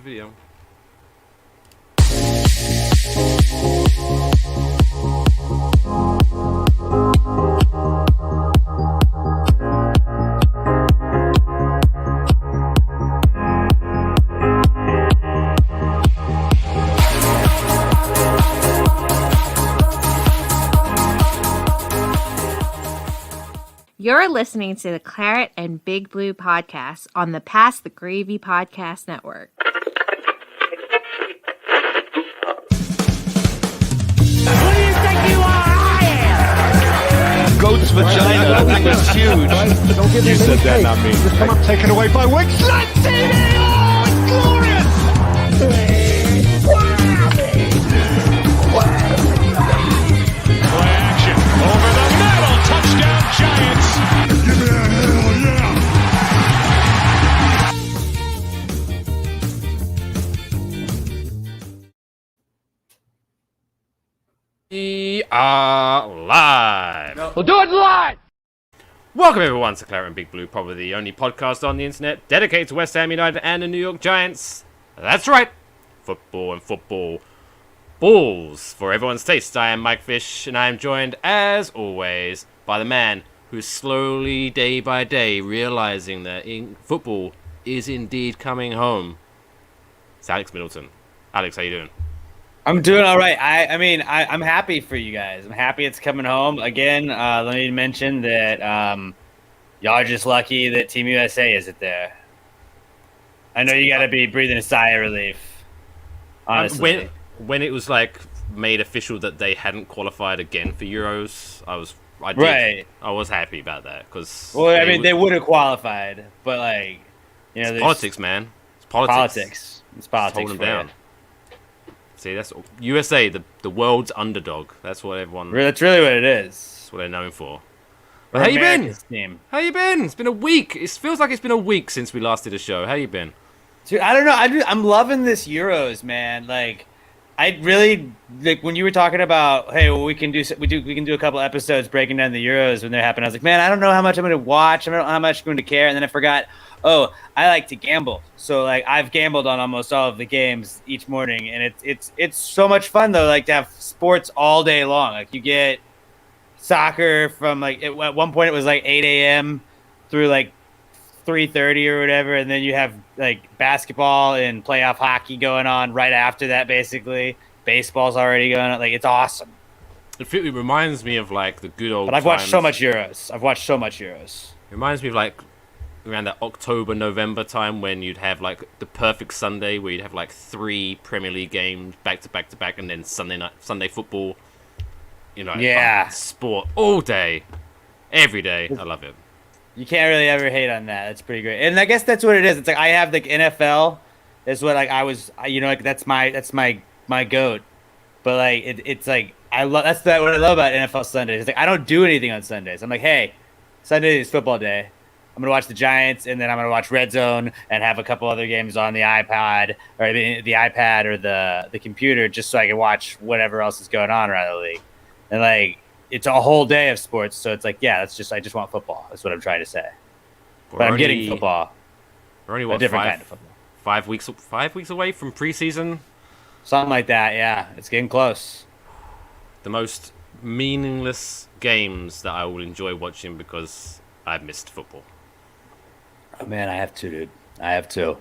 video. You're listening to the Claret and Big Blue podcast on the Pass the Gravy podcast network. Who do you think you are? I am! Goat's vagina, that thing was huge. Don't give You said that, not me. Just come up, Taken away by Wicks. Slant TV! Oh, it's glorious! Play action. Over the middle. Touchdown, Giants. Give me a hell yeah! We are live. We'll do it live! Welcome everyone to Claret and Big Blue, probably the only podcast on the internet dedicated to West Ham United and the New York Giants. That's right, football and football balls for everyone's taste. I am Mike Fish, and I am joined, as always, by the man who's slowly, day by day, realizing that football is indeed coming home. It's Alex Middleton. Alex, how you doing? I'm doing all right. I'm happy for you guys. I'm happy it's coming home again. Let me mention that y'all are just lucky that Team USA isn't there. I know you got to be breathing a sigh of relief. Honestly, When it was like made official that they hadn't qualified again for Euros, I was happy about that because they would have qualified, but it's politics, man. It's politics. It's politics. Hold them down. See, that's USA, the world's underdog. That's what everyone. That's really what it is. That's what they're known for. But how you been? Team. How you been? It's been a week. It feels like it's been a week since we last did a show. How you been? Dude, I don't know. I'm loving this Euros, man. I really when you were talking about, hey, well, we can do a couple episodes breaking down the Euros when they happen. I was like, man, I don't know how much I'm going to watch. I don't know how much I'm going to care. And then I forgot. Oh, I like to gamble. So I've gambled on almost all of the games each morning, and it's so much fun though. To have sports all day long. You get soccer from at one point it was 8 a.m. through 3:30 or whatever, and then you have basketball and playoff hockey going on right after that. Basically, baseball's already going on. It's awesome. It reminds me of the good old. But I've watched times. so much Euros. It reminds me of around that October, November time when you'd have the perfect Sunday where you'd have 3 Premier League games back to back to back, and then Sunday football. Yeah, sport all day, every day. I love it. You can't really ever hate on that. That's pretty great. And I guess that's what it is. It's I have NFL is what I was, that's my goat. But it's I love what I love about NFL Sundays. It's I don't do anything on Sundays. I'm hey, Sunday is football day. I'm gonna watch the Giants, and then I'm gonna watch Red Zone and have a couple other games on the iPad or the iPad or the computer, just so I can watch whatever else is going on around the league. And it's a whole day of sports, so it's I just want football. That's what I'm trying to say. But I'm getting football. We're only a different kind of football. 5 weeks away from preseason. Something like that. Yeah, it's getting close. The most meaningless games that I will enjoy watching because I've missed football. Oh man, I have two, dude. I have two.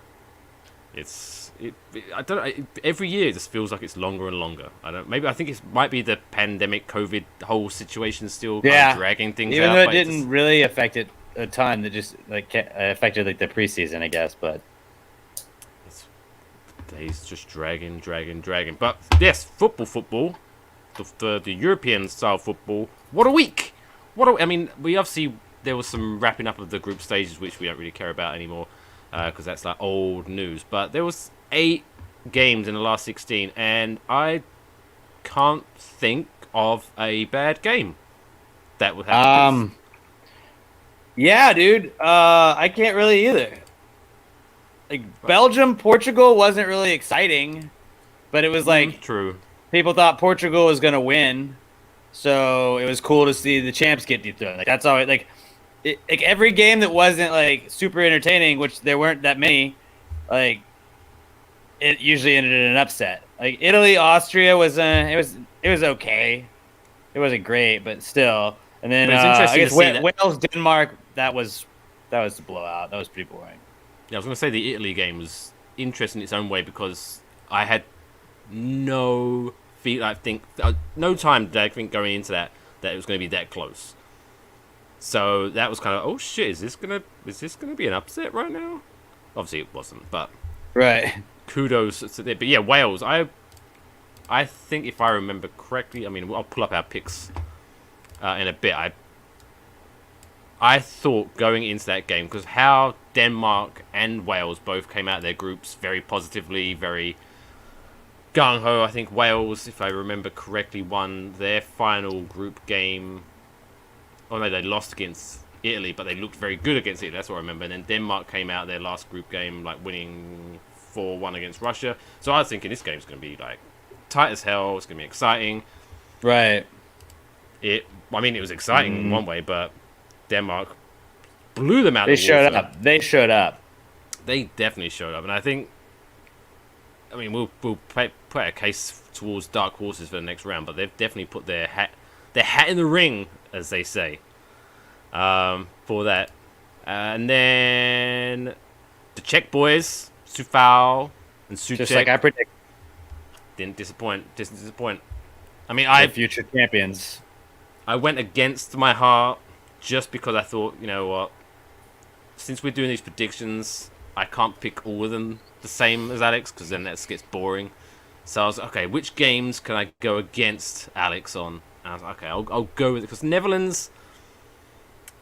I don't. Every year, it just feels like it's longer and longer. I think it might be the pandemic, COVID whole situation still kind of dragging things out. Even though it didn't really affect it a ton, it just affected the preseason, I guess. But days just dragging. But yes, football, the European style football. What a week! We obviously there was some wrapping up of the group stages, which we don't really care about anymore. Because that's old news. But there was 8 games in the last 16, and I can't think of a bad game that would happen. Yeah, dude. I can't really either. Belgium, Portugal wasn't really exciting, but it was true. People thought Portugal was gonna win, so it was cool to see the champs get dethroned. That's all. Every game that wasn't super entertaining, which there weren't that many, it it usually ended in an upset. Like Italy, Austria was it was okay. It wasn't great, but still. And then But it's I interesting guess to see that- Wales, Denmark. That was the blowout. That was pretty boring. Yeah, I was going to say the Italy game was interesting in its own way because I had no no time did I think going into that it was going to be that close. So that was kind of, oh shit, is this gonna be an upset right now? Obviously it wasn't, but Right. kudos to them. But yeah, Wales. I think if I remember correctly, I mean, I'll pull up our picks in a bit. I thought going into that game, because how Denmark and Wales both came out of their groups very positively, very gung-ho. I think Wales, if I remember correctly, won their final group game. Oh no, they lost against Italy, but they looked very good against Italy. That's what I remember. And then Denmark came out their last group game, like winning 4-1 against Russia. So I was thinking this game's going to be like tight as hell. It's going to be exciting. Right. It was exciting in one way, but Denmark blew them out. They showed up. They showed up. They definitely showed up, and I think, I mean, we'll put a case towards dark horses for the next round, but they've definitely put their hat in the ring, as they say, for that. And then the Czech boys, Sufal and Suchek, Just like I predicted. didn't disappoint. I mean, They're future champions. I went against my heart just because I thought, you know what, since we're doing these predictions, I can't pick all of them the same as Alex, because then that gets boring. So I was like, okay, which games can I go against Alex on? And I was like, okay, I'll go with it, because Netherlands,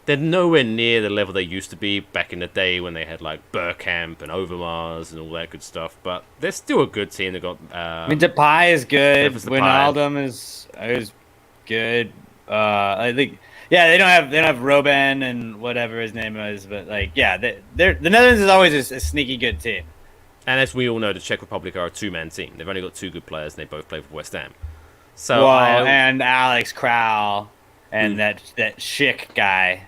they're nowhere near the level they used to be back in the day when they had like Bergkamp and Overmars and all that good stuff. But they're still a good team. They got. I mean, Depay is good. Memphis Depay. Wijnaldum is good. I think. Yeah, they don't have Robben and whatever his name is, but like, yeah, the Netherlands is always a sneaky good team. And as we all know, the Czech Republic are a two-man team. They've only got two good players, and they both play for West Ham. So and Alex Krau and that Schick guy.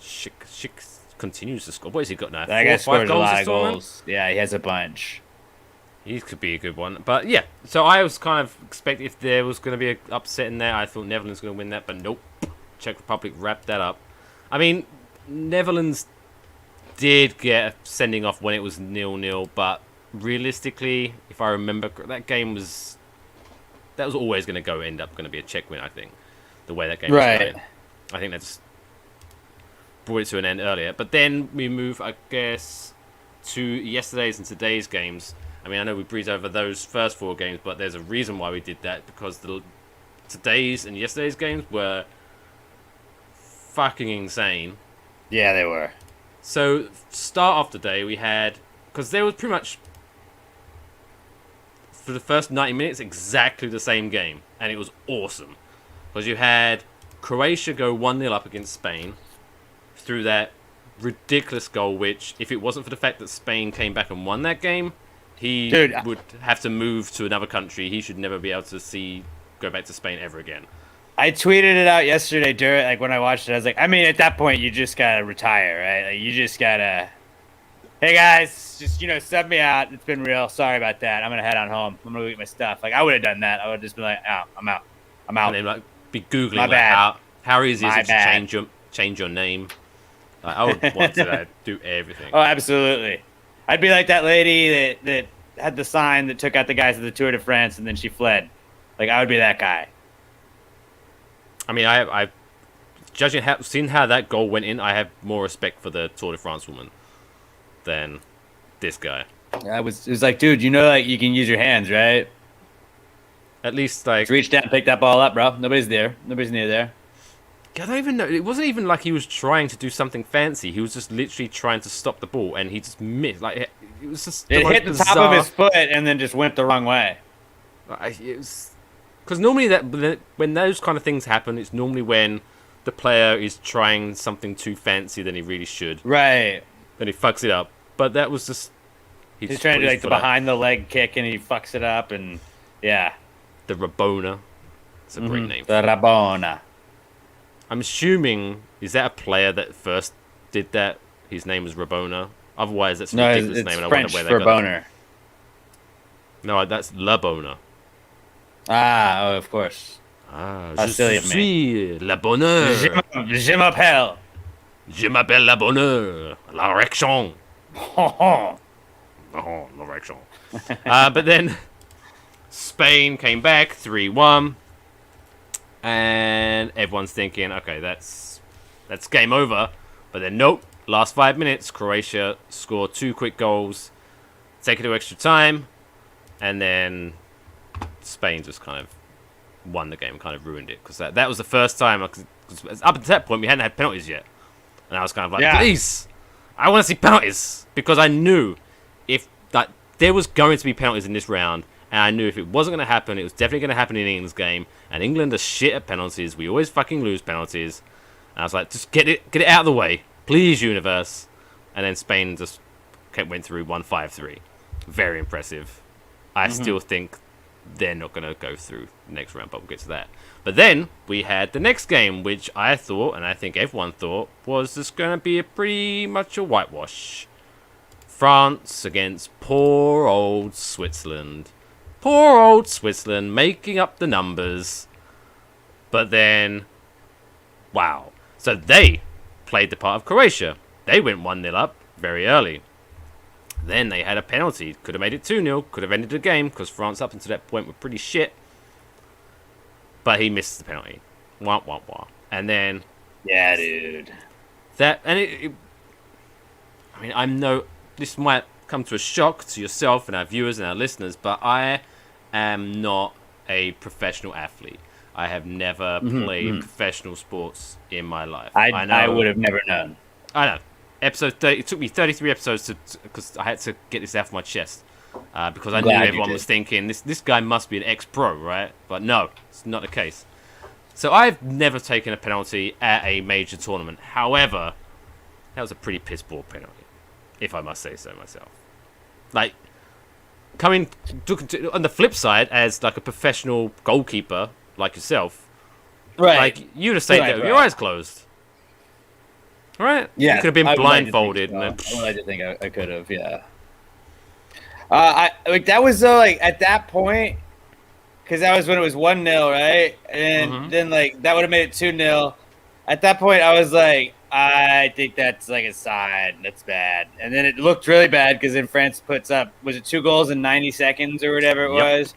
Schick continues to score. What has he got now? That guy 4 or 5 scores a goals lot this of tournament? goals. Yeah, he has a bunch. He could be a good one. But yeah, so I was kind of expecting if there was going to be an upset in there, I thought Netherlands was going to win that, but nope. Czech Republic wrapped that up. I mean, Netherlands did get a sending off when it was 0-0, but realistically, if I remember, that game was always going to end up going to be a Czech win, I think, the way that game was going. I think that's brought it to an end earlier. But then we move, I guess, to yesterday's and today's games. I mean, I know we breezed over those first 4 games, but there's a reason why we did that, because today's and yesterday's games were fucking insane. Yeah, they were. So, start off the day, we had, because there was pretty much, for the first 90 minutes, exactly the same game, and it was awesome. Because you had Croatia go 1-0 up against Spain through that ridiculous goal, which, if it wasn't for the fact that Spain came back and won that game, he would have to move to another country. He should never be able to go back to Spain ever again. I tweeted it out yesterday, during like when I watched it. I was like, I mean, at that point, you just gotta retire, right? Like, you just gotta, hey guys, just sub me out. It's been real. Sorry about that. I'm gonna head on home. I'm gonna go get my stuff. Like I would have done that. I would have just been like, oh, I'm out. And then like be googling My like bad. how easy is My it to bad. change your name. Like, I would want to do everything. Oh, absolutely. I'd be like that lady that had the sign that took out the guys at the Tour de France and then she fled. Like I would be that guy. I mean, I seeing how that goal went in, I have more respect for the Tour de France woman than this guy. It was like, dude, like you can use your hands, right? At least like Just reach down, pick that ball up, bro. Nobody's there. Nobody's near there. I don't even know. It wasn't even like he was trying to do something fancy. He was just literally trying to stop the ball, and he just missed. Like it was just It hit the top of his foot and then just went the wrong way. It was because normally when those kind of things happen, it's normally when the player is trying something too fancy than he really should. Right. Then he fucks it up. But that was just He's trying to do like the behind the leg kick and he fucks it up and yeah. The Rabona. It's a great name. The Rabona. I'm assuming, is that a player that first did that? His name is Rabona. Otherwise, that's a ridiculous it's name. And French I wonder where for they got boner. No, that's Le Bonheur. Oh, of course. Je silly of me. suis Le Bonheur. Je m'appelle. Je m'appelle Le Bonheur. La Rection. Oh, L'Erection. But then Spain came back 3-1, and everyone's thinking, okay, that's game over. But then nope, last 5 minutes, Croatia scored 2 quick goals, take it to extra time, and then Spain just kind of won the game, kind of ruined it, because that was the first time. Cause up until that point, we hadn't had penalties yet, and I was kind of like, please, I want to see penalties, because I knew if that there was going to be penalties in this round, and I knew if it wasn't going to happen, it was definitely going to happen in England's game, and England are shit at penalties. We always fucking lose penalties, and I was like, just get it out of the way, please, universe. And then Spain just went through 1-5-3. Very impressive. I still think they're not going to go through the next round, but we'll get to that. But then we had the next game, which I thought, and I think everyone thought, was just going to be pretty much a whitewash. France against poor old Switzerland. Poor old Switzerland making up the numbers. But then, wow. So they played the part of Croatia. They went 1-0 up very early. Then they had a penalty. Could have made it 2-0. Could have ended the game, because France up until that point were pretty shit. But he missed the penalty. Wah, wah, wah. And then... Yeah, dude. I mean, this might come to a shock to yourself and our viewers and our listeners, but I am not a professional athlete. I have never played professional sports in my life. I would have never known. I know. Episode 30, it took me 33 episodes because I had to get this out of my chest. Because I knew everyone was thinking, this guy must be an ex-pro, right? But no, it's not the case. So I've never taken a penalty at a major tournament. However, that was a pretty piss-poor penalty, if I must say so myself. Like, on the flip side, as like a professional goalkeeper like yourself, right? Like you'd have saved that with your eyes closed, right? Yeah, you could have been blindfolded. I would like to think I could have, yeah. That was at that point, because that was when it was 1-0, right? And then that would have made it 2-0. At that point, I was like, I think that's like a side. That's bad. And then it looked really bad because then France puts up, was it 2 goals in 90 seconds or whatever it was?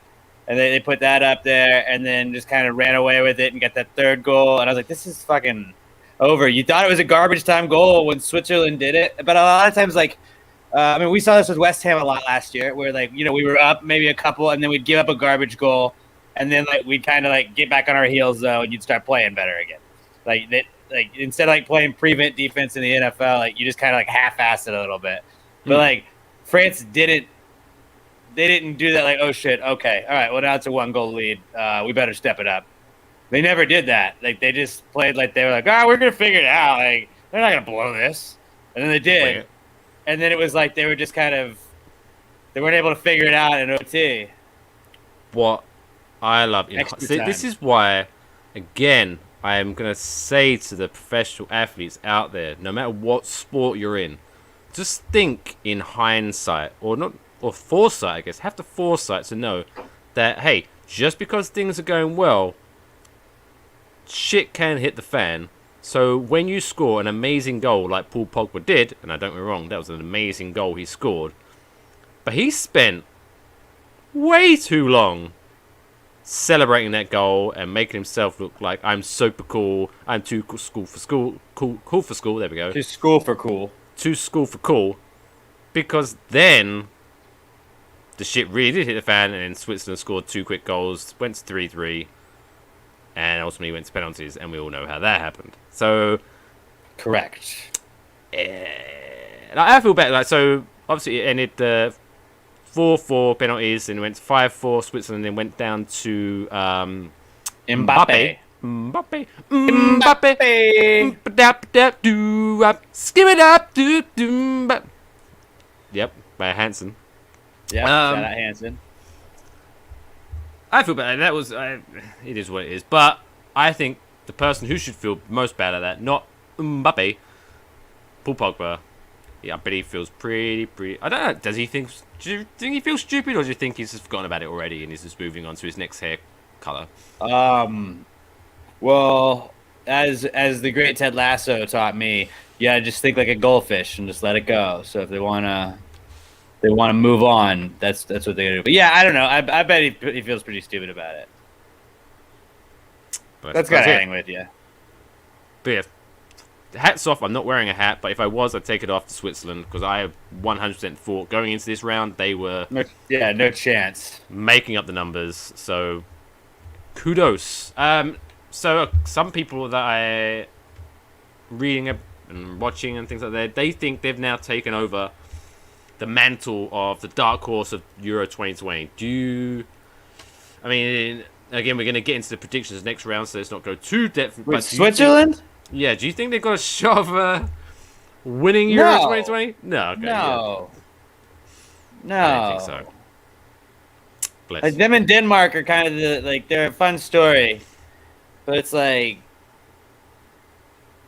And they put that up there and then just kind of ran away with it and got that 3rd goal. And I was like, this is fucking over. You thought it was a garbage time goal when Switzerland did it. But a lot of times, we saw this with West Ham a lot last year where, we were up maybe a couple and then we'd give up a garbage goal. And then, we'd kind of, get back on our heels, though, and you'd start playing better again. Instead of playing prevent defense in the NFL, you just kind of half-ass it a little bit. But France didn't. They didn't do that. Oh shit. Okay. All right. Well, now it's a 1-goal lead. We better step it up. They never did that. They just played they were we're gonna figure it out. They're not gonna blow this. And then they did. And then it was they were just kind of. They weren't able to figure it out in OT. What I love. This is why, again, I am going to say to the professional athletes out there, no matter what sport you're in, just think in hindsight, or foresight, I guess. Have the foresight to know that, hey, just because things are going well, shit can hit the fan. So when you score an amazing goal like Paul Pogba did, and I don't get me wrong, that was an amazing goal he scored, but he spent way too long celebrating that goal and making himself look like I'm super cool. I'm too cool for school. Cool for school. There we go. Too school for cool. Too school for cool. Because then the shit really did hit the fan, and then Switzerland scored 2 quick goals, went to 3-3, and ultimately went to penalties, and we all know how that happened. So, correct. I feel better. So obviously it ended 4-4 penalties, and went to 5-4 Switzerland, then went down to Mbappe. Skim it up, Yep, by Hansen. Yeah, shout out Hansen. I feel bad. That was it is what it is. But I think the person who should feel most bad at that, not Mbappe, Paul Pogba. I bet he feels pretty. I don't know. Do you think he feels stupid, or do you think he's just forgotten about it already and he's just moving on to his next hair color? Well, as the great Ted Lasso taught me, yeah, just think like a goldfish and just let it go. So if they wanna move on, that's what they're gonna do. But yeah, I don't know. I bet he feels pretty stupid about it. But That's gotta hang with you. But yeah, hats off. I'm not wearing a hat, but if I was, I'd take it off to Switzerland because I 100% thought going into this round they were no chance making up the numbers. So kudos. So some people that I reading and watching and things like that, they think they've now taken over the mantle of the dark horse of Euro 2020. I mean, again, we're going to get into the predictions next round, so let's not go too depth. With Switzerland? Do you think they've got a shot of winning Euro 2020? No. Okay, no. No. I don't think so. Bless. Like, them and Denmark are kind of they're a fun story, but it's like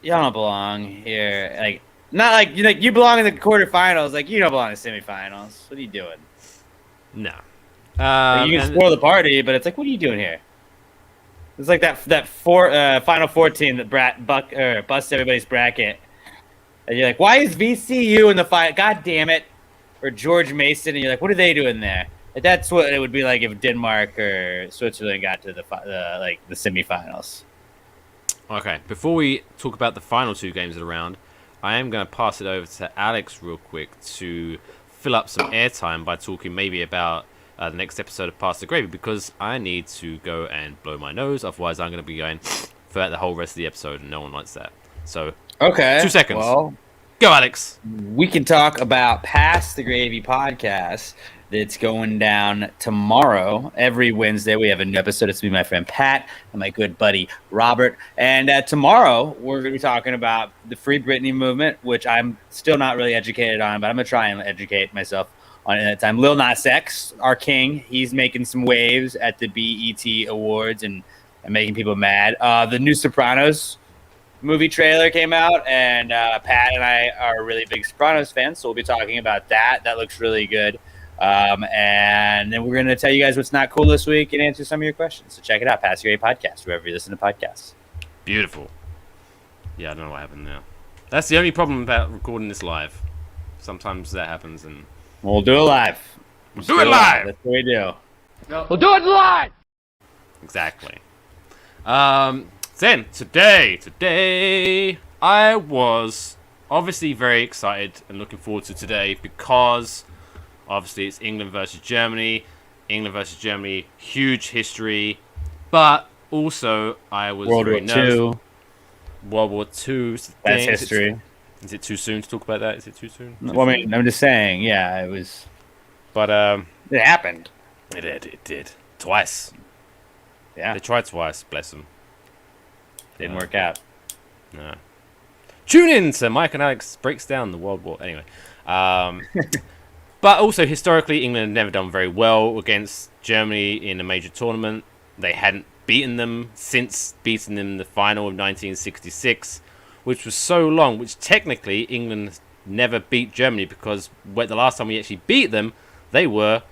y'all don't belong here. Like, not like you belong in the quarterfinals. Like, you don't belong in the semifinals. What are you doing? No. You can spoil the party, but it's like, what are you doing here? It's like that Final Four team that busts everybody's bracket, and you're like, why is VCU in the final? God damn it! Or George Mason, and you're like, what are they doing there? Like, that's what it would be like if Denmark or Switzerland got to the semifinals. Okay, before we talk about the final two games of the round, I am going to pass it over to Alex real quick to fill up some airtime by talking maybe about the next episode of Pass the Gravy, because I need to go and blow my nose. Otherwise, I'm going to be going throughout the whole rest of the episode, and no one likes that. So, okay, 2 seconds. Well, go, Alex. We can talk about Pass the Gravy podcast that's going down tomorrow. Every Wednesday, we have a new episode. It's me, my friend Pat, and my good buddy Robert. And tomorrow, we're going to be talking about the Free Britney movement, which I'm still not really educated on, but I'm going to try and educate myself on it at the time. Lil Nas X, our king, he's making some waves at the BET Awards and making people mad. The new Sopranos movie trailer came out, and Pat and I are really big Sopranos fans, so we'll be talking about that. That looks really good. And then we're going to tell you guys what's not cool this week and answer some of your questions. So check it out, Pass Your A Podcast, wherever you listen to podcasts. Beautiful. Yeah, I don't know what happened now. That's the only problem about recording this live. Sometimes that happens, and we'll do it live. Do it live. That's what we do. We'll do it live. Exactly. Then today, I was obviously very excited and looking forward to today because obviously it's England versus Germany. England versus Germany, huge history, but also I was very nervous. World War II. That's history. Is it too soon to talk about that? Is it too soon? Well, I mean, I'm just saying, yeah, it was. But it happened. It did. Twice. Yeah. They tried twice, bless them. Didn't work out. No. Tune in to Mike and Alex breaks down the World War. Anyway. But also, historically, England had never done very well against Germany in a major tournament. They hadn't beaten them since beating them in the final of 1966, which was so long, which technically England never beat Germany because the last time we actually beat them, they were,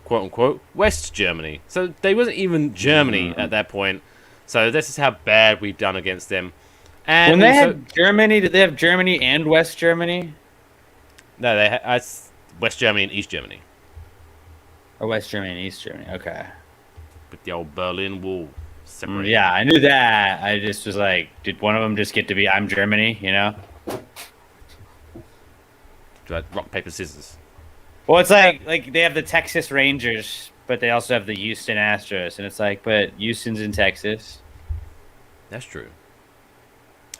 quote-unquote, West Germany. So they wasn't even Germany at that point. So this is how bad we've done against them. And when they had Germany, did they have Germany and West Germany? No, they had West Germany and East Germany. Or West Germany and East Germany, okay. With the old Berlin Wall separated. Yeah, I knew that. I just was like, did one of them just get to be, I'm Germany, you know? Rock, paper, scissors. Well, it's like they have the Texas Rangers, but they also have the Houston Astros. And it's like, but Houston's in Texas. That's true.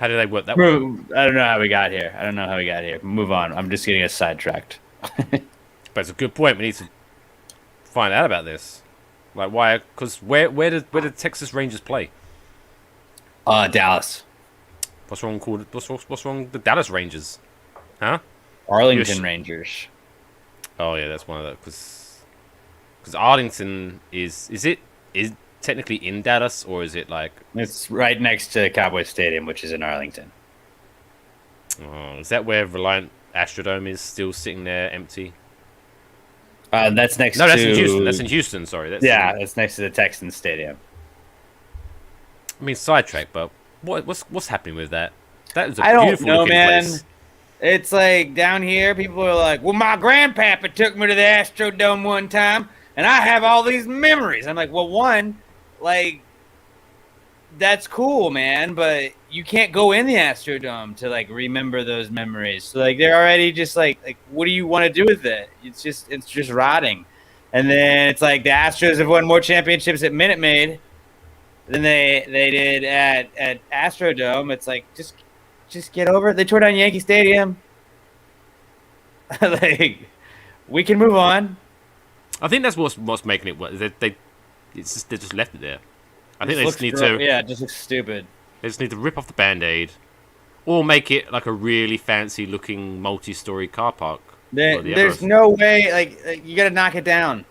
How did they work that way? I don't know how we got here. Move on. I'm just getting us sidetracked. But it's a good point. We need to find out about this. Like, why? Because where did Texas Rangers play? Dallas. What's wrong with the Dallas Rangers? Huh? Arlington Rangers. Oh yeah, that's one of those. Because Arlington is technically in Dallas, or is it like? It's right next to Cowboy Stadium, which is in Arlington. Oh, is that where Reliant Astrodome is still sitting there empty. That's next. No, that's to... in Houston. That's in Houston. Sorry. That's next to the Texans Stadium. I mean, sidetrack, but what's happening with that? That is a I don't beautiful know, looking man. place. It's like down here, people are like, "Well, my grandpapa took me to the Astrodome one time, and I have all these memories." I'm like, "Well, one, like, that's cool, man, but you can't go in the Astrodome to like remember those memories. So like, they're already just like, what do you want to do with it? It's just rotting." And then it's like the Astros have won more championships at Minute Maid than they did at Astrodome. It's like just get over it. They tore down Yankee Stadium. Like, we can move on. I think that's what's making it work. They just left it there. I think they just need to. Yeah, it just looks stupid. They just need to rip off the Band-Aid, or make it like a really fancy-looking multi-story car park. There's no way. Like you gotta knock it down.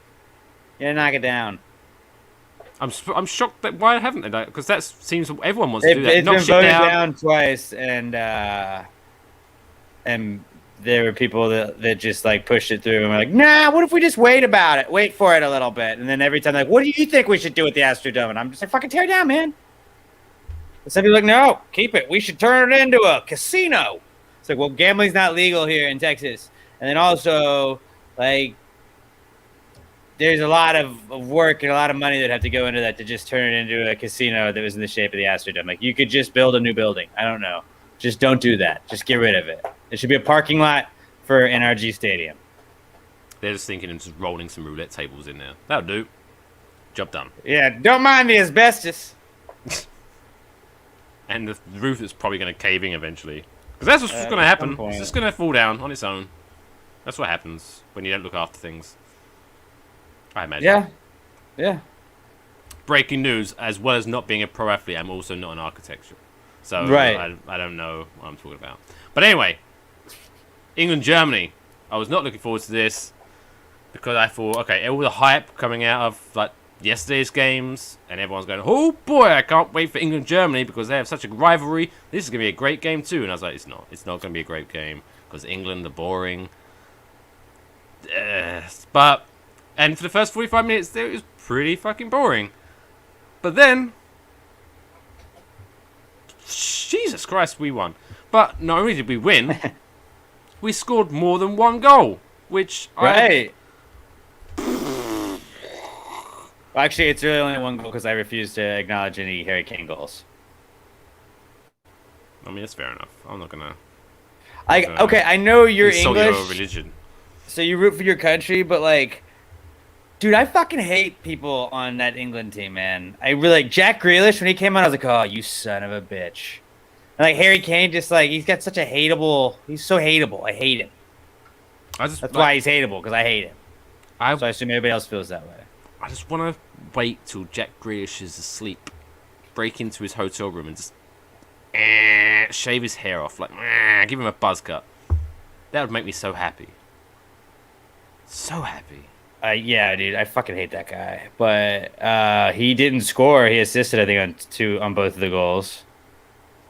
You gotta knock it down. I'm shocked that why haven't they? Because that seems everyone wants to do that. It's Knock been shit voted down. down twice, and there were people that just like pushed it through and were like, "Nah, what if we just wait for it a little bit?" And then every time like, "What do you think we should do with the Astrodome?" And I'm just like, "Fucking tear it down, man." And some people are like, "No, keep it. We should turn it into a casino." It's like, well, gambling's not legal here in Texas, and then also like, there's a lot of work and a lot of money that have to go into that to just turn it into a casino that was in the shape of the Astrodome. Like, you could just build a new building. I don't know. Just don't do that. Just get rid of it. It should be a parking lot for NRG Stadium. They're just thinking of just rolling some roulette tables in there. That'll do. Job done. Yeah, don't mind the asbestos. And the roof is probably going to cave in eventually. Because that's what's going to happen. It's just going to fall down on its own. That's what happens when you don't look after things. I imagine. Yeah. Breaking news, as well as not being a pro athlete, I'm also not an architecture. So right. I don't know what I'm talking about. But anyway, England-Germany. I was not looking forward to this because I thought, okay, all the hype coming out of like yesterday's games, and everyone's going, "Oh boy, I can't wait for England-Germany because they have such a rivalry. This is going to be a great game too." And I was like, it's not. It's not going to be a great game because England are boring. And for the first 45 minutes, it was pretty fucking boring. But then, Jesus Christ, we won. But not only did we win, we scored more than one goal, which right. Well, actually, it's really only one goal because I refuse to acknowledge any Harry Kane goals. I mean, that's fair enough. I'm not gonna. Okay, I know you're insult English, your religion. so you root for your country, but like, dude, I fucking hate people on that England team, man. I really like Jack Grealish when he came out. I was like, "Oh, you son of a bitch!" And like Harry Kane, just like he's got such a hateable. He's so hateable. I hate him. That's why he's hateable, because I hate him. So I assume everybody else feels that way. I just want to wait till Jack Grealish is asleep, break into his hotel room and just shave his hair off, like give him a buzz cut. That would make me so happy. So happy. Yeah, dude, I fucking hate that guy. But he didn't score. He assisted, I think, on both of the goals.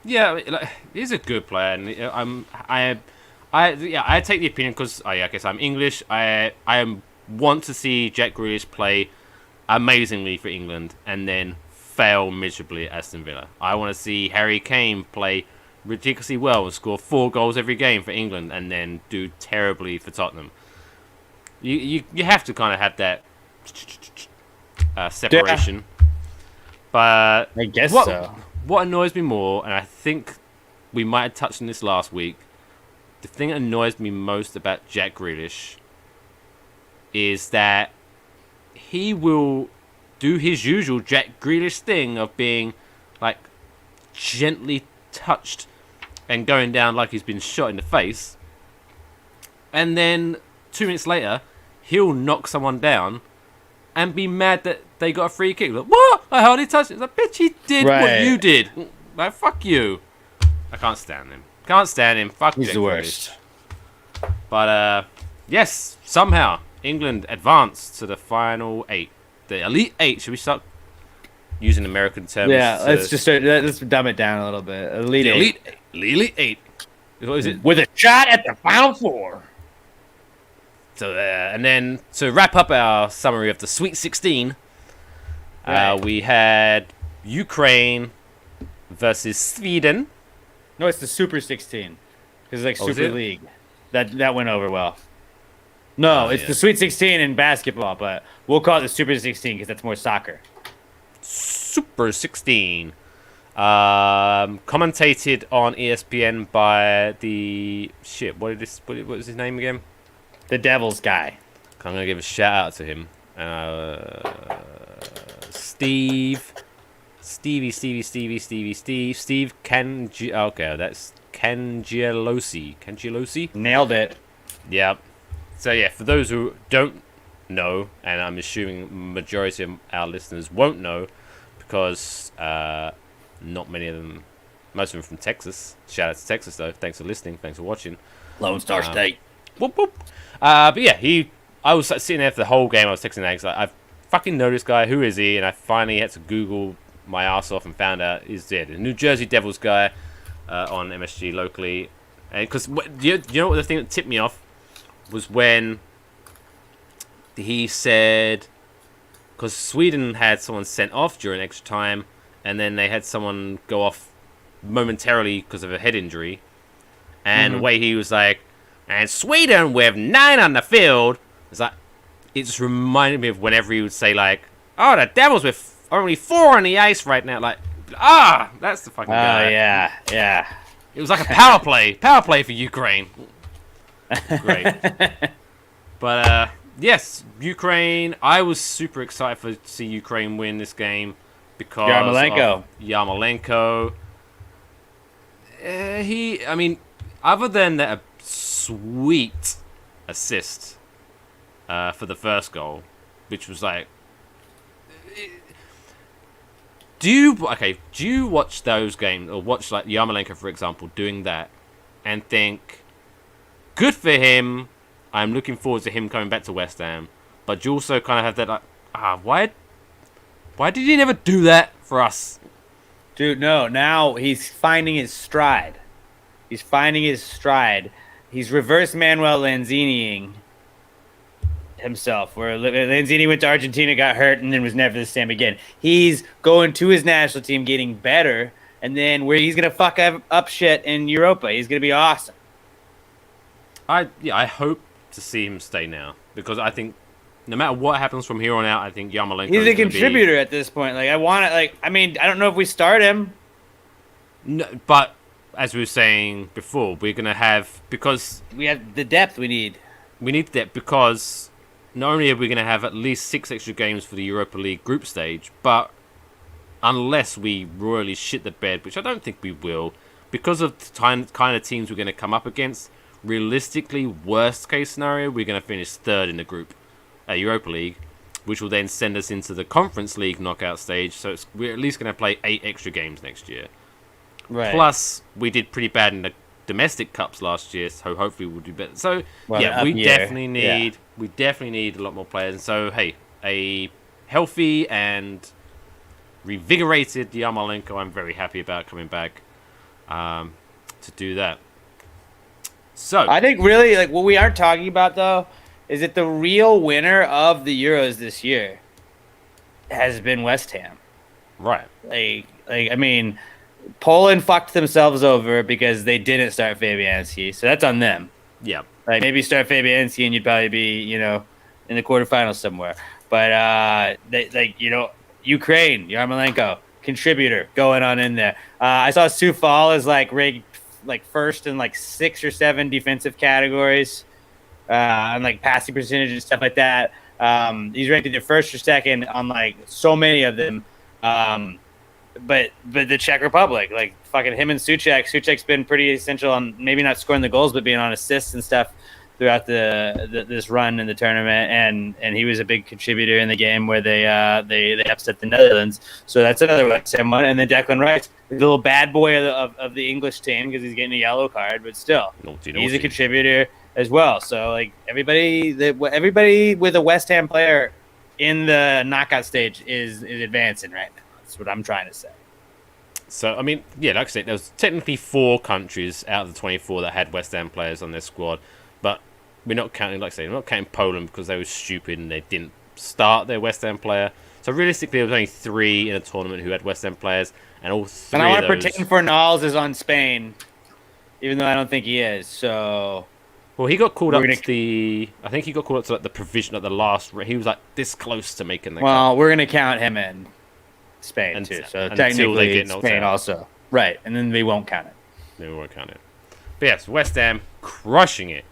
Yeah, like, he's a good player, and I take the opinion because I guess I'm English. I want to see Jack Grealish play amazingly for England and then fail miserably at Aston Villa. I want to see Harry Kane play ridiculously well and score 4 goals every game for England and then do terribly for Tottenham. You have to kind of have that separation. Yeah. But I guess so. What annoys me more, and I think we might have touched on this last week, the thing that annoys me most about Jack Grealish is that he will do his usual Jack Grealish thing of being like gently touched and going down like he's been shot in the face, and then 2 minutes later he'll knock someone down and be mad that they got a free kick. Like, what? I hardly touched it. It's like, bitch, he did what you did. Like, fuck you. I can't stand him. Fuck He's Jack the Grealish. worst. But yes, somehow England advanced to the final 8, the Elite 8. Should we start using American terms? Yeah, let's dumb it down a little bit. Elite 8. Elite 8. What is it? With a shot at the Final Four. So and then to wrap up our summary of the Sweet 16, Right. we had Ukraine versus Sweden. No, it's the Super 16. Because it's like Oh, is Super it? League. That went over well. No, it's yeah. the Sweet 16 in basketball, but we'll call it the Super 16 because that's more soccer. Super 16. Commentated on ESPN by the what was his name again? The Devils guy. I'm gonna give a shout out to him. Steve Cangi. Okay, that's Cangialosi. Nailed it. Yeah. So yeah, for those who don't know, and I'm assuming majority of our listeners won't know, because not many of them, most of them from Texas. Shout out to Texas though. Thanks for listening. Thanks for watching. Lone Star State. Whoop whoop. But yeah, I was sitting there for the whole game. I was texting Alex, like, I fucking know this guy. Who is he? And I finally had to Google my ass off and found out he's the New Jersey Devils guy on MSG locally. And because you know what the thing that tipped me off was when he said, because Sweden had someone sent off during extra time, and then they had someone go off momentarily because of a head injury, and the way he was like, and Sweden with 9 on the field, it's like, it just reminded me of whenever he would say like, oh, the Devils with only 4 on the ice right now, like, that's the fucking guy. Oh, yeah. It was like a power play for Ukraine. Great. But yes, Ukraine. I was super excited to see Ukraine win this game because Yarmolenko. I mean, other than that sweet assist for the first goal, which was like, do you watch those games or watch like Yarmolenko, for example, doing that and think, good for him, I'm looking forward to him coming back to West Ham, but you also kind of have that like, why did he never do that for us? Dude, no, now he's finding his stride. He's reverse Manuel Lanziniing himself, where Lanzini went to Argentina, got hurt, and then was never the same again. He's going to his national team, getting better, and then where he's going to fuck up shit in Europa. He's going to be awesome. I hope to see him stay now, because I think no matter what happens from here on out, I think Yarmolenko He's a contributor at this point. Like, I don't know if we start him. No, but as we were saying before, we're going to have, because We have the depth we need. we need that, because not only are we going to have at least 6 extra games for the Europa League group stage, but unless we royally shit the bed, which I don't think we will, because of the kind of teams we're going to come up against, realistically, worst case scenario, we're going to finish 3rd in the group at Europa League, which will then send us into the Conference League knockout stage, so we're at least going to play 8 extra games next year. Right. Plus, we did pretty bad in the domestic cups last year, so hopefully we'll do better. So Well, yeah, up we year, definitely need a lot more players. And so hey, a healthy and revigorated Yarmolenko, I'm very happy about coming back to do that. So I think really, like, what we aren't talking about though is that the real winner of the Euros this year has been West Ham. right, Like I mean, Poland fucked themselves over because they didn't start Fabianski, so that's on them. yeah, Like, maybe start Fabianski and you'd probably be, in the quarterfinals somewhere. But Ukraine, Yarmolenko, contributor going on in there. I saw Soufal is ranked first in 6 or 7 defensive categories, and passing percentage and stuff like that. He's ranked either first or second on so many of them. But the Czech Republic, fucking him and Souček. Souček's been pretty essential on maybe not scoring the goals, but being on assists and stuff throughout this run in the tournament. And he was a big contributor in the game where they upset the Netherlands. So that's another West Ham one. And then Declan Rice, the little bad boy of the English team because he's getting a yellow card, but still, he's a contributor as well. So everybody with a West Ham player in the knockout stage is advancing right now. That's what I'm trying to say. So, I mean, yeah, like I said, there was technically 4 countries out of the 24 that had West Ham players on their squad. But we're not counting, like I say, we're not counting Poland because they were stupid and they didn't start their West Ham player. So, realistically, there was only 3 in a tournament who had West Ham players. And all 3 And I want of to those... pretend Fornals is on Spain, even though I don't think he is. So... Well, he got called up We're to the... I think he got called up to like the provision at the last... He was like this close to making the Well, cut. we're going to count him in Spain, too. So until they technically, get knocked Spain out. also. Right, and then we won't count it. No, we won't count it. But yes, West Ham crushing it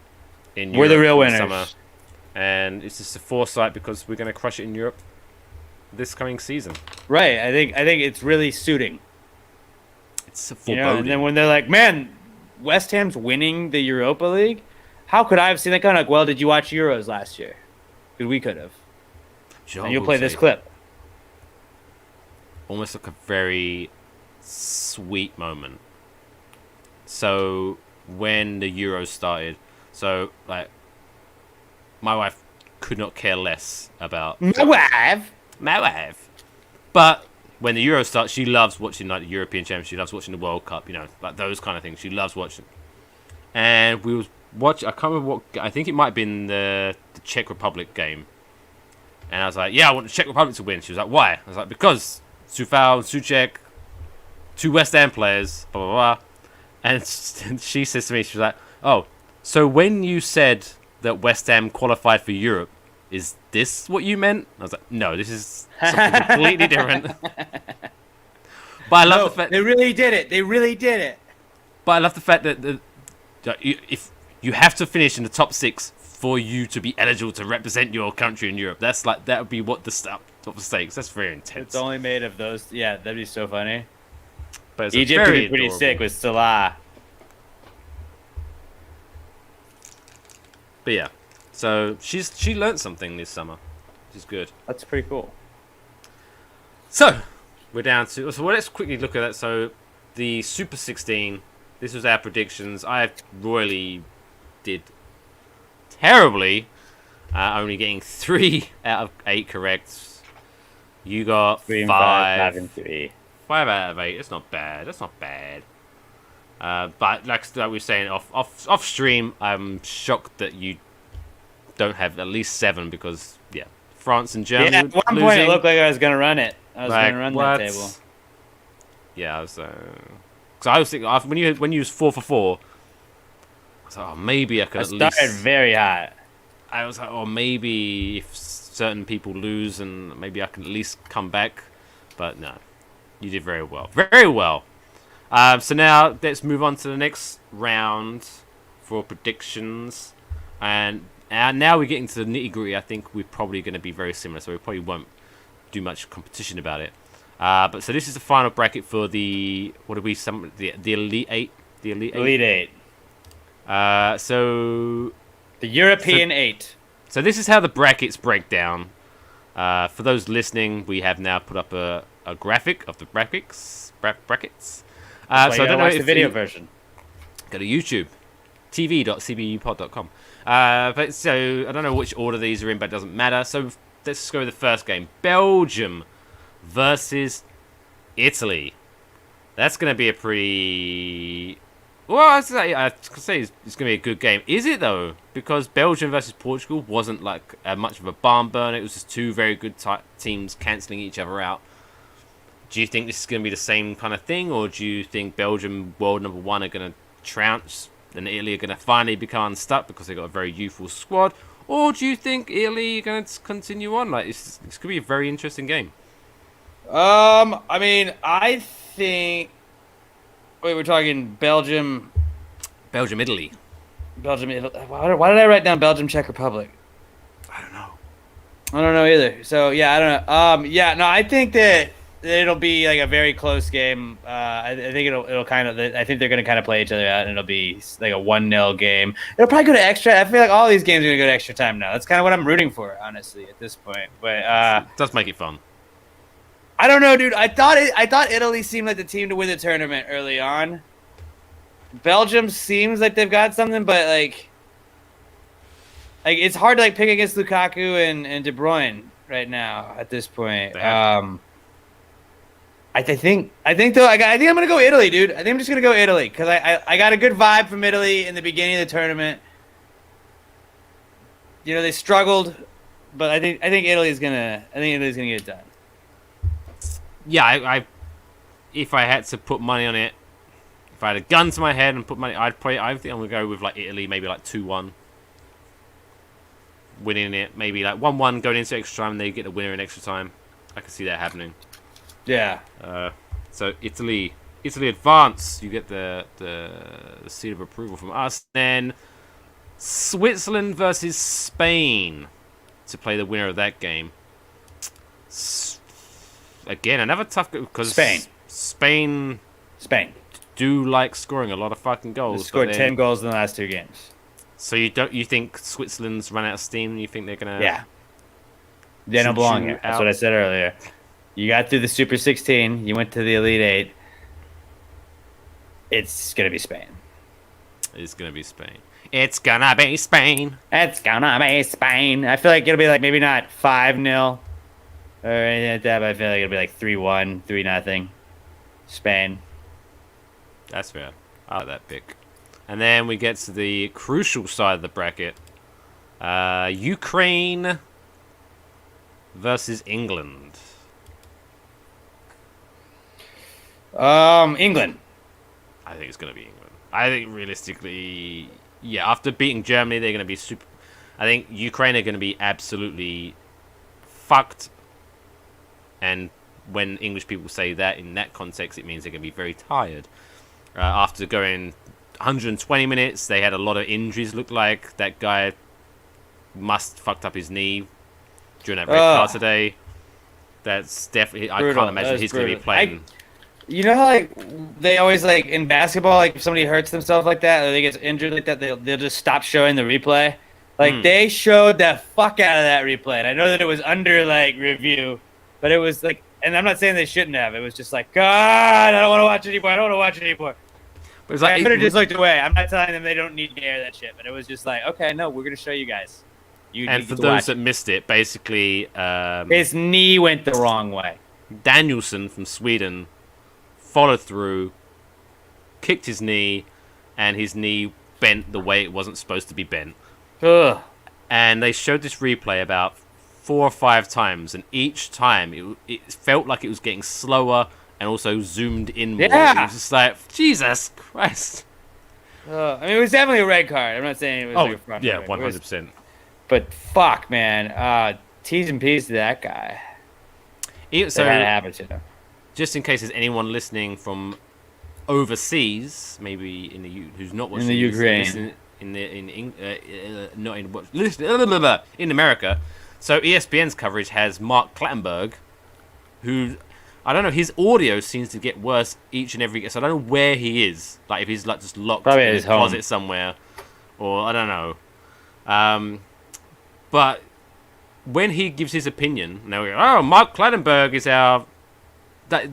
in Europe. We're the real in winners. Summer. And it's just a foresight because we're going to crush it in Europe this coming season. Right, I think it's really suiting. It's a You foreboding. know, and then when they're like, man, West Ham's winning the Europa League, how could I have seen that kind of like, well, did you watch Euros last year? Because we could have. And you'll play this clip. Almost like a very sweet moment. So when the Euros started, so like my wife could not care less about My wife. But when the Euros starts, she loves watching like the European Championship. She loves watching the World Cup. You know, like those kind of things. She loves watching. And we was watching. I can't remember what. I think it might have been the Czech Republic game. And I was like, yeah, I want the Czech Republic to win. She was like, why? I was like, because Sufal, Suchek, 2 West Ham players, blah, blah, blah. And she says to me, she was like, oh, so when you said that West Ham qualified for Europe, is this what you meant? I was like, no, this is something completely different. But I love the fact they really did it. They really did it. But I love the fact that if you have to finish in the top 6 for you to be eligible to represent your country in Europe, that's like that would be what the top stakes. That's very intense. It's only made of those. Yeah, that'd be so funny. But it's Egypt would very be pretty adorable. sick with Salah. But yeah, so she learned something this summer, which is good. That's pretty cool. So we're down to. So let's quickly look at that. So the Super 16. This was our predictions. I royally did terribly, only getting 3 out of 8 correct. You got 3 and 5. 5 and 3. 5 out of 8. That's not bad. That's not bad. But like we were saying off stream, I'm shocked that you don't have at least 7 because France and Germany. Yeah, at one point losing. it looked like I was gonna run it. I was Like, gonna run what? that table. Yeah, I was. Because I was thinking when you was 4 for 4. I was like, oh, maybe I could I at started least. very hot. I was like, oh, maybe if certain people lose, and maybe I can at least come back. But no, you did very well. Very well. So now let's move on to the next round for predictions. And now we're getting to the nitty gritty. I think we're probably going to be very similar, so we probably won't do much competition about it. But so this is the final bracket for the the Elite 8. The Elite 8. So The European 8. So this is how the brackets break down. For those listening, we have now put up a graphic of the brackets. So I don't know watch if the video you version. go to YouTube, tv.cbupod.com. But so I don't know which order these are in, but it doesn't matter. So let's go with the first game: Belgium versus Italy. That's going to be a pretty. Well, I could say it's going to be a good game. Is it, though? Because Belgium versus Portugal wasn't like much of a barn burner. It was just 2 very good teams cancelling each other out. Do you think this is going to be the same kind of thing? Or do you think Belgium, world number 1, are going to trounce and Italy are going to finally become unstuck because they've got a very youthful squad? Or do you think Italy are going to continue on? Like, it's going to be a very interesting game. I mean, I think... Wait, we're talking Belgium... Belgium-Italy. Italy. Why did I write down Belgium, Czech Republic? I don't know. I don't know either. So, yeah, I don't know. I think that it'll be like a very close game. I think it'll kind of... I think they're going to kind of play each other out, and it'll be like a 1-0 game. It'll probably go to extra... I feel like all these games are going to go to extra time now. That's kind of what I'm rooting for, honestly, at this point. But It does make it fun. I don't know, dude. I thought Italy seemed like the team to win the tournament early on. Belgium seems like they've got something, but like it's hard to pick against Lukaku and De Bruyne right now at this point. They have I I think though I think I'm gonna go Italy, dude. I think I'm just gonna go Italy because I got a good vibe from Italy in the beginning of the tournament. You know, they struggled, but I think Italy's gonna get it done. Yeah, I if I had to put money on it, if I had a gun to my head and put money, I think I'm gonna go with like Italy, maybe like 2-1, winning it, maybe like 1-1 going into extra time, and they get the winner in extra time. I can see that happening. Yeah. So Italy advance. You get the seal of approval from us. Then Switzerland versus Spain to play the winner of that game. Again, another tough because Spain do like scoring a lot of fucking goals. They scored 10 goals in the last 2 games. So you think Switzerland's run out of steam? You think they're gonna? They don't belong here. That's what I said earlier. You got through the Super 16. You went to the Elite 8. It's gonna be Spain. It's gonna be Spain. It's gonna be Spain. It's gonna be Spain. I feel like it'll be like maybe not 5-0 or anything like that, but I feel like it'll be like 3-1, 3-0. Spain. That's fair. I like that pick. And then we get to the crucial side of the bracket. Ukraine versus England. England. I think it's going to be England. I think realistically, yeah, after beating Germany, they're going to be super... I think Ukraine are going to be absolutely fucked. And when English people say that in that context, it means they're going to be very tired. After going 120 minutes, they had a lot of injuries, looked like. That guy must fucked up his knee during that red card today. That's definitely... I can't imagine he's going to be playing... You know how like they always like in basketball, like if somebody hurts themselves like that or they get injured like that, they'll just stop showing the replay. Like they showed the fuck out of that replay, and I know that it was under like review, but it was like, and I'm not saying they shouldn't have. It was just like, God, I don't want to watch it anymore. But it was like, I could have just looked away. I'm not telling them they don't need to air that shit, but it was just like, okay, no, we're gonna show you guys. And for those that missed it, basically, his knee went the wrong way. Danielson from Sweden followed through, kicked his knee, and his knee bent the way it wasn't supposed to be bent. Ugh. And they showed this replay about 4 or 5 times, and each time it felt like it was getting slower and also zoomed in more. Yeah. It was just like, Jesus Christ. I mean, it was definitely a red card. I'm not saying it was like a front. Yeah, red. 100%. But fuck, man. T's and P's to that guy. So that happened to him. Just in case there's anyone listening from overseas, maybe who's not watching in the Ukraine, in America. So ESPN's coverage has Mark Clattenburg, who I don't know. His audio seems to get worse each and every. So I don't know where he is. Like if he's like just locked probably in his closet home somewhere, or I don't know. But when he gives his opinion, now we go, oh, Mark Clattenburg is our.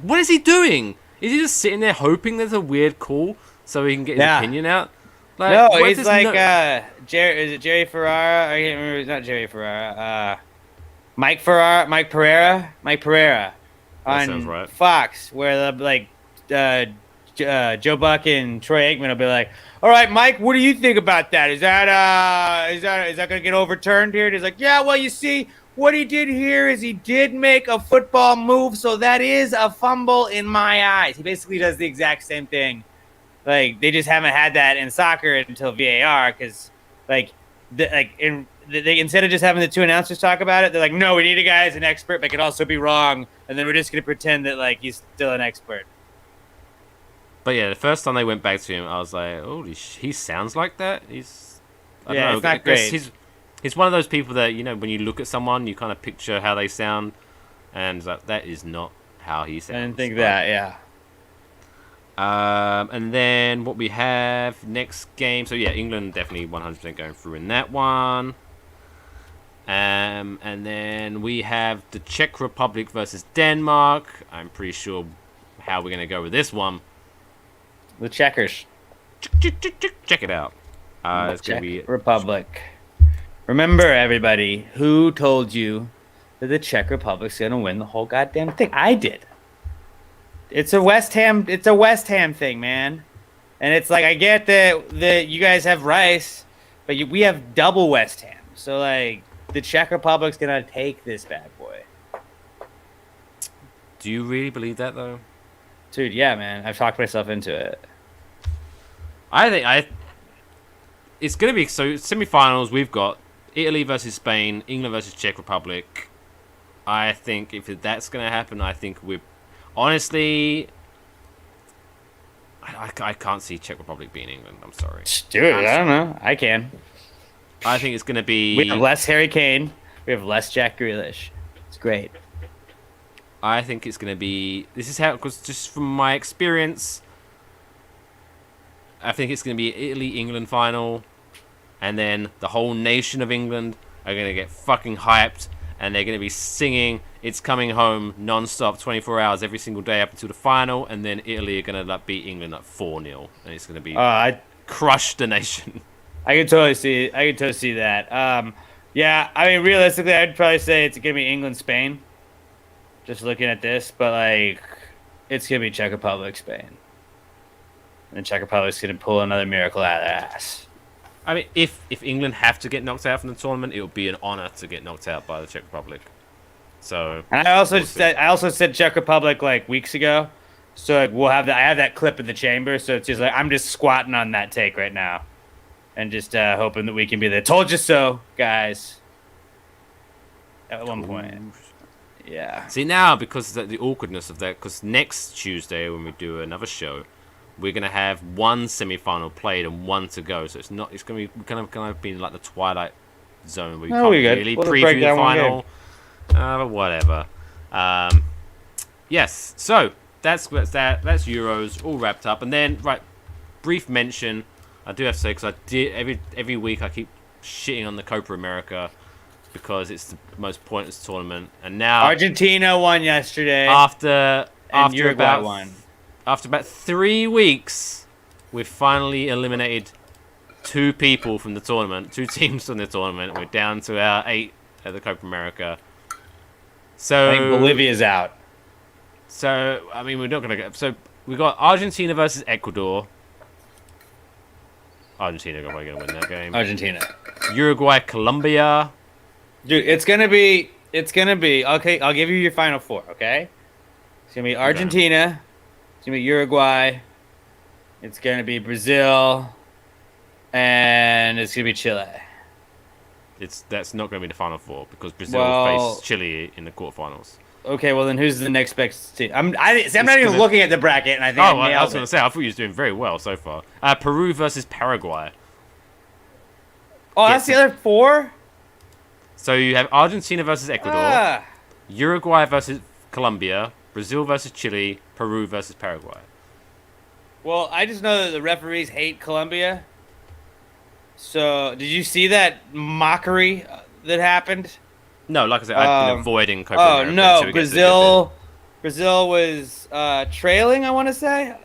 What is he doing? Is he just sitting there hoping there's a weird call so he can get his opinion out? Like, no, he's like Jerry. Is it Jerry Ferrara? I can't remember. It's not Jerry Ferrara. Mike Ferrara. Mike Pereira. That sounds right. Fox, where Joe Buck and Troy Aikman will be like, "All right, Mike, what do you think about that? Is that going to get overturned here?" And he's like, "Yeah, well, you see." What he did here is he did make a football move, so that is a fumble in my eyes. He basically does the exact same thing. Like they just haven't had that in soccer until VAR, because they instead of just having the 2 announcers talk about it, they're like, no, we need a guy as an expert, but could also be wrong, and then we're just gonna pretend that like he's still an expert. But yeah, the first time they went back to him, I was like, oh, he sounds like that. It's not great. He's one of those people that, you know, when you look at someone, you kind of picture how they sound, and like, that is not how he sounds. I didn't think that, yeah. And then what we have next game, so yeah, England definitely 100% going through in that one. And then we have the Czech Republic versus Denmark. I'm pretty sure how we're going to go with this one. The Checkers. Check it out. It's going to be Republic. Remember, everybody, who told you that the Czech Republic's going to win the whole goddamn thing? I did. It's a West Ham thing, man. And it's like I get that you guys have Rice, but we have double West Ham. So like the Czech Republic's gonna take this bad boy. Do you really believe that though? Dude, yeah, man. I've talked myself into it. I think it's gonna be so semi-finals. We've got Italy versus Spain, England versus Czech Republic. I think if that's gonna happen, I think we're honestly. I can't see Czech Republic being England. I'm sorry. Dude, I don't know. I can. I think it's going to be... We have less Harry Kane. We have less Jack Grealish. It's great. I think it's going to be... This is how... Because just from my experience, I think it's going to be Italy-England final. And then the whole nation of England are going to get fucking hyped. And they're going to be singing It's Coming Home non-stop, 24 hours every single day up until the final. And then Italy are going to like beat England like 4-0. And it's going to be crush the nation. I can totally see that. Yeah, I mean, realistically, I'd probably say it's going to be England-Spain. Just looking at this. But, like, it's going to be Czech Republic-Spain. And Czech Republic's going to pull another miracle out of their ass. I mean, if England have to get knocked out from the tournament, it would be an honor to get knocked out by the Czech Republic. So, and I also said Czech Republic like weeks ago. So like, I have that clip in the chamber. So it's just like I'm just squatting on that take right now, and just hoping that we can be there. Told you so, guys. At one point, yeah. See now because of the awkwardness of that, because next Tuesday when we do another show, we're gonna have one semi-final played and one to go. So it's gonna be kind of be like the twilight zone where you can't really preview the final. But whatever. Yes. So that's Euros all wrapped up, and then brief mention. I do have to say because I did every week I keep shitting on the Copa America because it's the most pointless tournament, and now Argentina won yesterday. After Uruguay won. After about 3 weeks, we've finally eliminated 2 people from the tournament, 2 teams from the tournament. We're down to our 8 at the Copa America. So I think Bolivia's out. So I mean, we're not gonna go. So we got Argentina versus Ecuador. Argentina are probably gonna win that game. Argentina. Uruguay, Colombia. Dude, it's gonna be. Okay, I'll give you your final 4. Okay. It's gonna be Argentina. It's going to be Uruguay. It's going to be Brazil. And it's going to be Chile. That's not going to be the final 4 because Brazil face Chile in the quarterfinals. Okay, well then who's the next best team? I'm not even looking at the bracket, and I think I was going to say, I thought you was doing very well so far. Peru versus Paraguay. Oh, that's the other 4? So you have Argentina versus Ecuador, Uruguay versus Colombia, Brazil versus Chile, Peru versus Paraguay. Well, I just know that the referees hate Colombia. So, did you see that mockery that happened? No, like I said, I've been avoiding Copa America. Oh, no, Brazil was trailing, I want to say.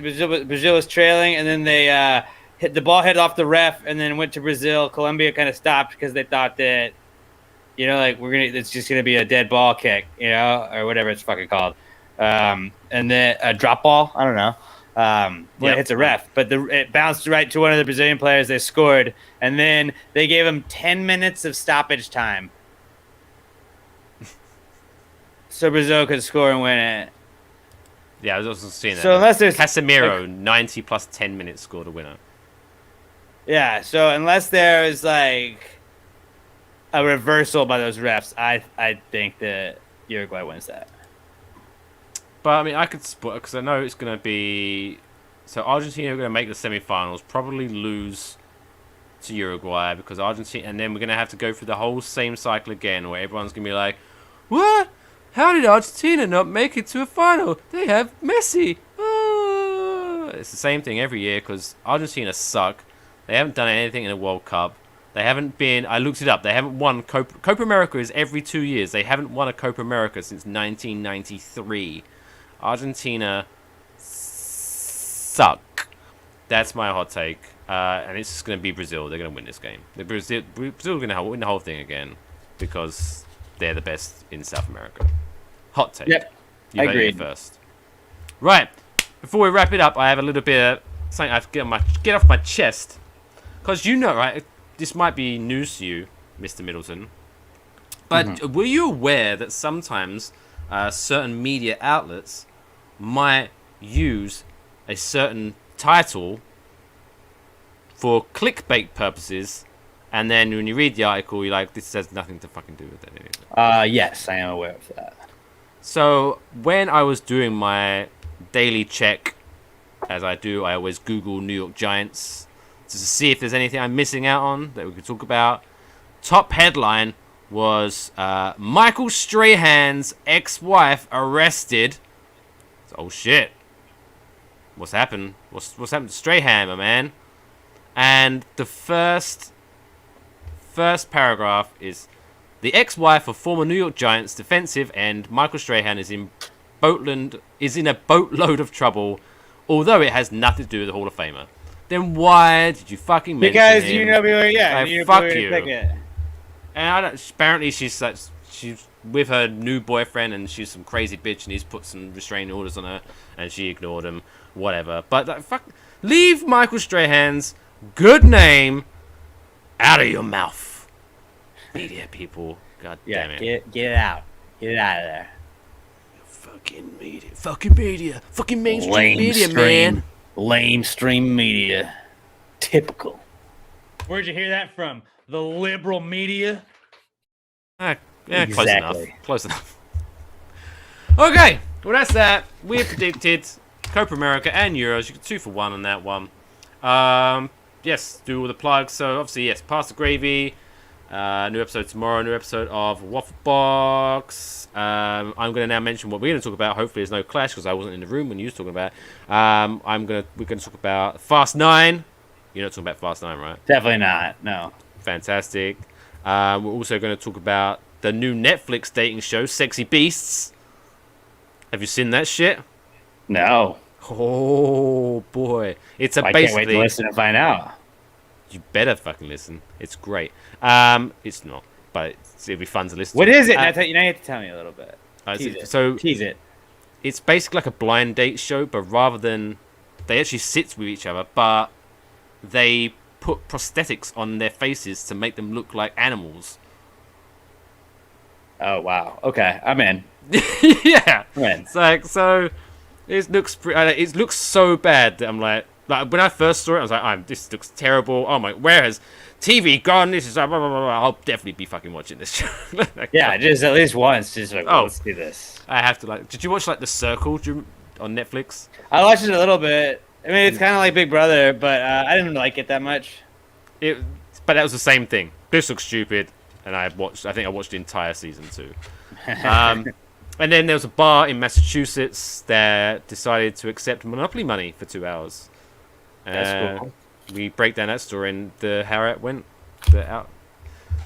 Brazil was trailing, and then they hit the ball, hit off the ref, and then went to Brazil. Colombia kind of stopped because they thought that, it's just gonna be a dead ball kick, or whatever it's fucking called, and then a drop ball. I don't know. When it hits a ref, but it bounced right to one of the Brazilian players. They scored, and then they gave him 10 minutes of stoppage time, so Brazil could score and win it. Yeah, I was also seeing that. So unless there's Casemiro, 90 plus 10 minutes scored a winner. Yeah, so unless there is like a reversal by those refs, I think that Uruguay wins that. But I mean, I could split because I know it's going to be. So Argentina are going to make the semi-finals, probably lose to Uruguay because Argentina, and then we're going to have to go through the whole same cycle again, where everyone's going to be like, "What? How did Argentina not make it to a final? They have Messi." Ah. It's the same thing every year because Argentina suck. They haven't done anything in the World Cup. They haven't been. I looked it up. They haven't won Copa America is every 2 years. They haven't won a Copa America since 1993. Argentina suck. That's my hot take. And it's just going to be Brazil. They're going to win this game. Brazil are going to win the whole thing again because they're the best in South America. Hot take. Yep. You I heard agree. it first. Right. Before we wrap it up, I have a little bit of something I have to get off my chest. Because you know, right? This might be news to you, Mr. Middleton. But were you aware that sometimes certain media outlets might use a certain title for clickbait purposes, and then when you read the article, you're like, this has nothing to fucking do with it. Yes, I am aware of that. So when I was doing my daily check, as I do, I always Google New York Giants to see if there's anything I'm missing out on that we could talk about. Top headline was Michael Strahan's ex-wife arrested. Oh shit! What's happened? What's happened to Strahan, my man? And the first paragraph is: the ex-wife of former New York Giants defensive end Michael Strahan is in a boatload of trouble, although it has nothing to do with the Hall of Famer. Then why did you fucking mention because him? you know me, Fuck you. And I don't, apparently she's with her new boyfriend, and she's some crazy bitch, and he's put some restraining orders on her, and she ignored him. Whatever. But leave Michael Strahan's good name out of your mouth, media people. God damn it. Get it out. Get it out of there. Fucking media. Fucking mainstream media, man. Lamestream media. Typical. Where'd you hear that from? The liberal media? Yeah, Exactly. Close enough. Okay, well that's that. We predicted Copa America and Euros. You get 2 for 1 on that one. Yes, do all the plugs. So obviously, yes, Pass the Gravy. New episode tomorrow. New episode of Waffle Box. I'm going to now mention what we're going to talk about. Hopefully, there's no clash because I wasn't in the room when you were talking about. We're going to talk about Fast 9. You're not talking about Fast 9, right? Definitely not. No. Fantastic. We're also going to talk about the new Netflix dating show, Sexy Beasts. Have you seen that shit? No. Oh boy, it's a I basically. can't wait to listen and find out. You better fucking listen. It's great. It's not, but it'll be fun to listen. What to. is it? Now you have to tell me a little bit. Tease it. It's basically like a blind date show, but rather than they actually sit with each other, but they put prosthetics on their faces to make them look like animals. Oh wow. Okay, I'm in. Yeah. I'm in. It's like so. It looks so bad that I'm like when I first saw it, I was like, this looks terrible. Oh my, where has TV gone? This is blah, blah, blah, blah. I'll definitely be fucking watching this show. Yeah, just at least once. Just like, let's do this. I have to Did you watch The Circle on Netflix? I watched it a little bit. I mean, it's kind of like Big Brother, but I didn't like it that much. But that was the same thing. This looks stupid, and I think I watched the entire season 2. And then there was a bar in Massachusetts that decided to accept Monopoly money for 2 hours. That's cool. We break down that story and how it went.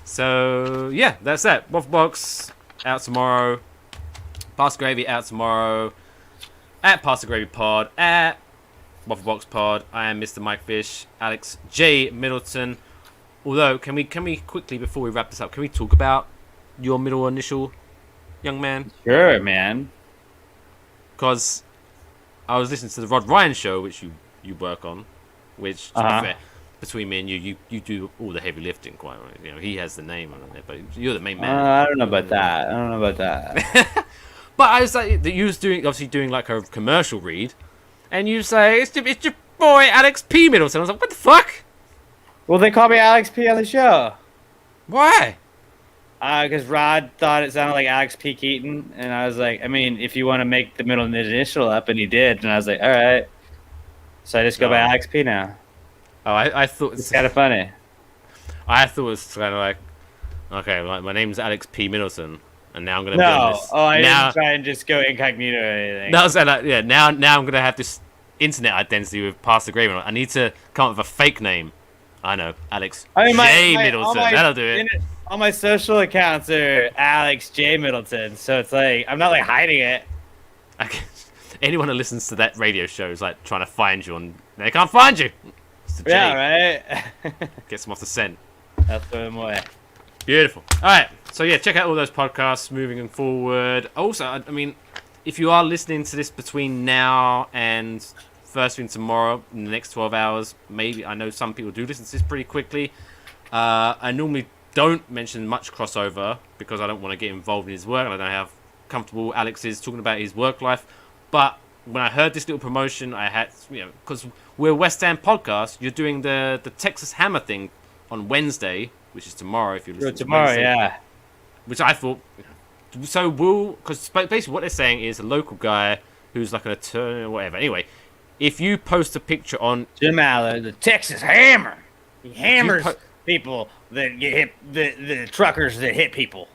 So, yeah, that's that. Waffle Box out tomorrow. Pass the Gravy out tomorrow. At Pass the Gravy Pod. At Waffle Box Pod. I am Mr. Mike Fish. Alex J. Middleton. Although, can we quickly, before we wrap this up, can we talk about your middle initial, young man? Sure, man. Because I was listening to the Rod Ryan show, which you work on, which to be fair, between me and you do all the heavy lifting quite right. You know, he has the name on it, but you're the main man. I don't know about that. But I was like, that you was doing like a commercial read, and you say it's your boy Alex P. Middleton. I was like, what the fuck? Well, they call me Alex P on the show. Why? Because Rod thought it sounded like Alex P. Keaton, and I was like, I mean, if you want to make the middle initial up, and he did, and I was like, all right. So I just go by Alex P. now. Oh, I thought it's kind of funny. I thought it was kind of like, okay, my name's Alex P. Middleton, and now I'm gonna be on this. I didn't try and just go incognito or anything. No, so now I'm gonna have this internet identity with Pass the Gravy. I need to come up with a fake name. I know, Alex J. Middleton. That'll do it. All my social accounts are Alex J. Middleton, so it's like I'm not like hiding it. Anyone who listens to that radio show is like trying to find you, and they can't find you. Yeah, right. Gets them off the scent. That's the way. Beautiful. All right, so yeah, check out all those podcasts moving forward. Also, I mean, if you are listening to this between now and first thing tomorrow, in the next 12 hours, maybe, I know some people do listen to this pretty quickly. I normally don't mention much crossover because I don't want to get involved in his work, and I don't know how comfortable Alex is talking about his work life. But when I heard this little promotion, I had, because we're a West Ham podcast, you're doing the Texas Hammer thing on Wednesday, which is tomorrow if you're listening tomorrow, Wednesday, yeah. which I thought, so because basically what they're saying is a local guy who's like an attorney or whatever. Anyway, if you post a picture on Jim Aller, the Texas Hammer, he hammers people that get hit, the truckers that hit people.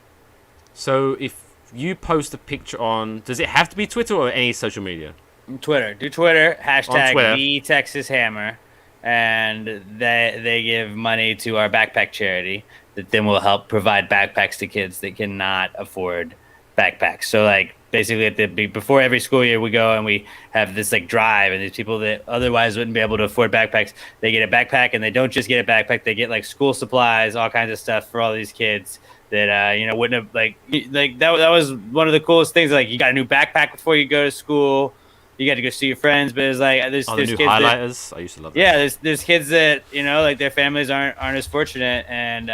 So if you post a picture on, does it have to be Twitter or any social media? Twitter, do Twitter, hashtag Twitter. the Texas Hammer, and they give money to our backpack charity that then will help provide backpacks to kids that cannot afford backpacks. So like basically before every school year we go and we have this like drive, and these people that otherwise wouldn't be able to afford backpacks, they get a backpack, and they don't just get a backpack, they get like school supplies, all kinds of stuff for all these kids that wouldn't have like that was one of the coolest things. Like you got a new backpack before you go to school, you got to go see your friends, but it's like there's the kids new highlighters. I used to love that. Yeah, there's kids that like their families aren't as fortunate, and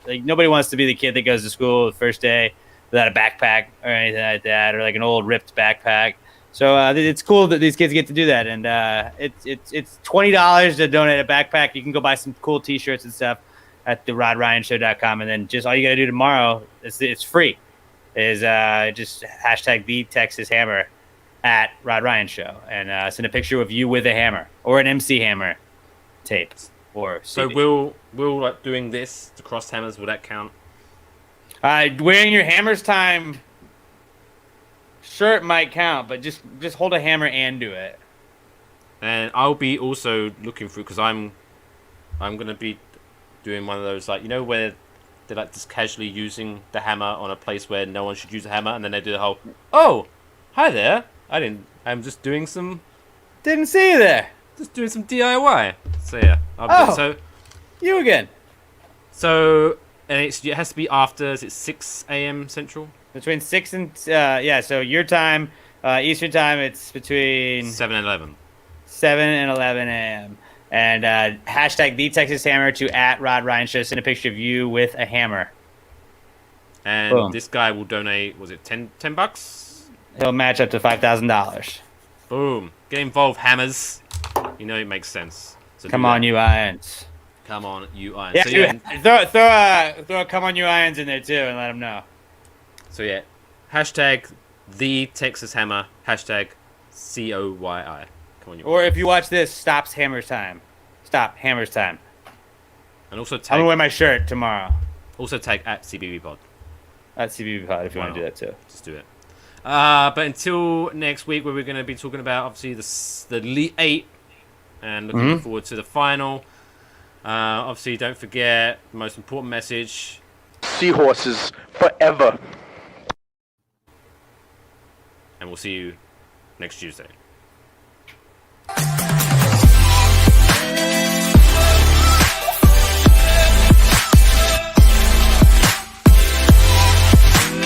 like nobody wants to be the kid that goes to school the first day without a backpack or anything like that, or like an old ripped backpack. So it's cool that these kids get to do that, and it's $20 to donate a backpack. You can go buy some cool T-shirts and stuff at therodryanshow.com, and then just all you gotta do tomorrow it's free is just hashtag the Texas Hammer at Rod Ryan Show, and send a picture of you with a hammer or an MC Hammer tape or CD. So we'll like doing this to cross hammers. Will that count? Wearing your Hammers Time shirt might count, but just hold a hammer and do it. And I'll be also looking through, because I'm gonna be doing one of those, like, where they're like just casually using the hammer on a place where no one should use a hammer, and then they do the whole, oh, hi there, I'm just doing some Didn't see you there. DIY. So yeah, You again. So and it has to be after, is it 6 a.m. Central? Between 6 and so your time, Eastern time, it's between 7 and 11. 7 and 11 a.m. And hashtag the Texas Hammer to at Rod Ryan Show. Send a picture of you with a hammer. And Boom. This guy will donate, was it $10? He'll match up to $5,000. Boom. Get involved, hammers. It makes sense. So Come on, you irons. Come on, you irons. Yeah, So, throw a come on, you irons in there too, and let them know. So yeah, hashtag the Texas Hammer, hashtag COYI. Come on, you. Or if you watch this, stop Hammer's Time. Stop Hammer's Time. And also I'm gonna tag wear my shirt tomorrow. at C&BB Pod. At CBB Pod if you Why want to do not? that too. Just do it. But until next week, where we're going to be talking about obviously the Elite 8 and looking forward to the final. Obviously, don't forget the most important message. Seahorses forever. And we'll see you next Tuesday.